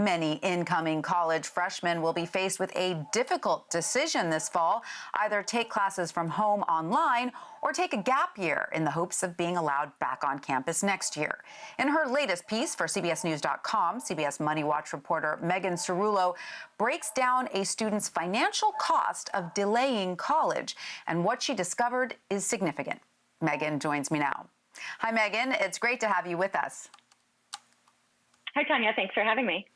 Many incoming college freshmen will be faced with a difficult decision this fall: either take classes from home online or take a gap year in the hopes of being allowed back on campus next year. In her latest piece for CBSNews.com, CBS MoneyWatch reporter Megan Cerullo breaks down a student's financial cost of delaying college, and what she discovered is significant. Megan joins me now. Hi, Megan. It's great to have you with us. Hi, Tanya. Thanks for having me.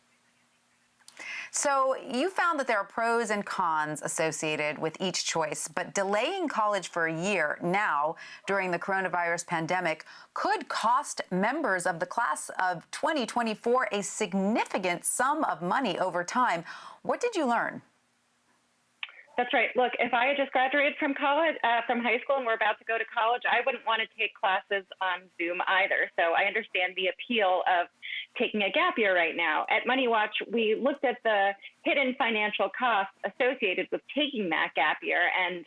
So you found that there are pros and cons associated with each choice, but delaying college for a year now during the coronavirus pandemic could cost members of the class of 2024 a significant sum of money over time. What did you learn? That's right. Look, if I had just graduated from college, from high school, and we're about to go to college, I wouldn't want to take classes on Zoom either. So I understand the appeal of taking a gap year right now. At MoneyWatch, we looked at the hidden financial costs associated with taking that gap year. And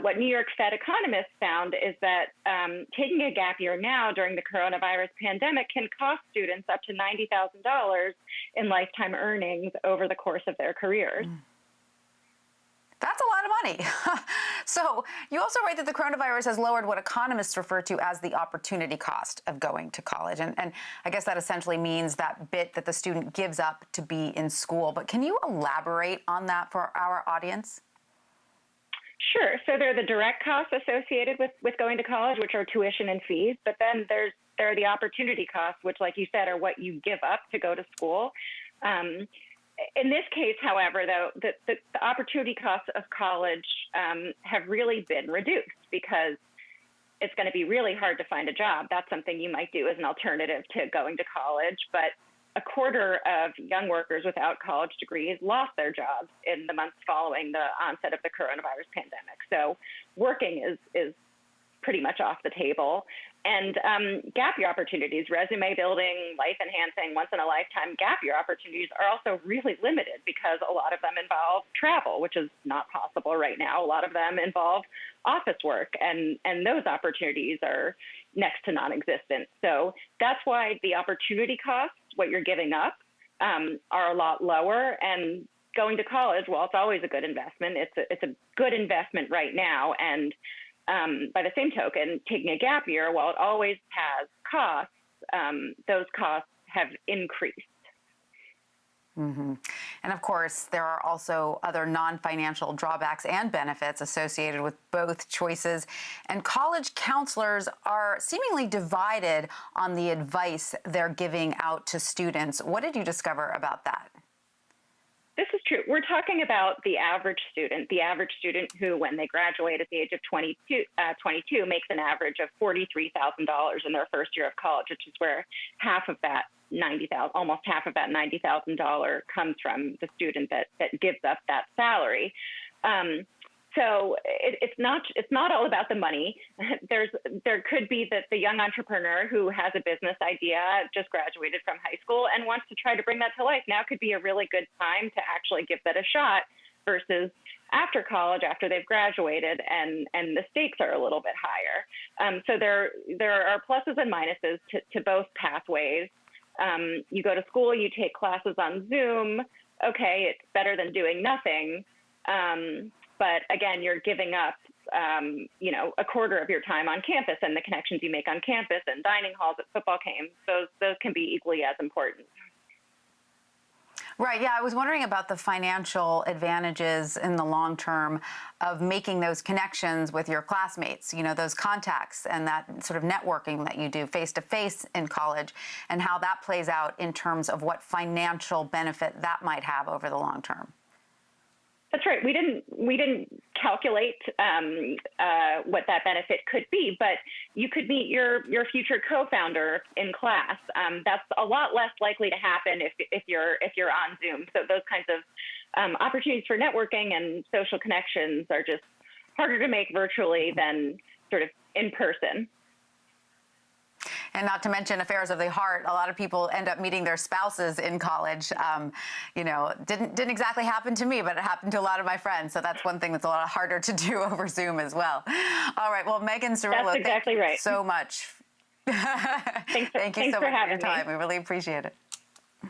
what New York Fed economists found is that taking a gap year now during the coronavirus pandemic can cost students up to $90,000 in lifetime earnings over the course of their careers. That's a lot of money. So you also write that the coronavirus has lowered what economists refer to as the opportunity cost of going to college. And I guess that essentially means that bit that the student gives up to be in school. But can you elaborate on that for our audience? Sure. So there are the direct costs associated with going to college, which are tuition and fees. But then there are the opportunity costs, which, like you said, are what you give up to go to school. In this case, however, though, the opportunity costs of college have really been reduced because it's going to be really hard to find a job. That's something you might do as an alternative to going to college. But a quarter of young workers without college degrees lost their jobs in the months following the onset of the coronavirus pandemic. So working is pretty much off the table. And gap year opportunities, resume building, life enhancing, once in a lifetime gap year opportunities are also really limited because a lot of them involve travel, which is not possible right now. A lot of them involve office work, and those opportunities are next to non-existent. So that's why the opportunity costs, what you're giving up, are a lot lower. And going to college, well, it's always a good investment. It's a good investment right now. And by the same token, taking a gap year, while it always has costs, those costs have increased. Mm-hmm. And of course, there are also other non-financial drawbacks and benefits associated with both choices. And college counselors are seemingly divided on the advice they're giving out to students. What did you discover about that? This is true. We're talking about the average student who, when they graduate at the age of 22, makes an average of $43,000 in their first year of college, which is where almost half of that $90,000 comes from the student that gives up that salary. So it's not all about the money. There could be that the young entrepreneur who has a business idea, just graduated from high school, and wants to try to bring that to life. Now could be a really good time to actually give that a shot versus after college, after they've graduated, and the stakes are a little bit higher. So there are pluses and minuses to both pathways. You go to school, you take classes on Zoom. Okay, it's better than doing nothing. But again, you're giving up, a quarter of your time on campus, and the connections you make on campus and dining halls at football games. Those can be equally as important. Right. Yeah, I was wondering about the financial advantages in the long term of making those connections with your classmates, those contacts and that sort of networking that you do face to face in college, and how that plays out in terms of what financial benefit that might have over the long term. That's right. We didn't calculate what that benefit could be, but you could meet your future co-founder in class. That's a lot less likely to happen if you're on Zoom. So those kinds of opportunities for networking and social connections are just harder to make virtually than sort of in person. And not to mention affairs of the heart. A lot of people end up meeting their spouses in college. Didn't exactly happen to me, but it happened to a lot of my friends. So that's one thing that's a lot harder to do over Zoom as well. All right. Well, Megan Cerullo, that's exactly thank you right. so much. Thank you so much for your time. We really appreciate it.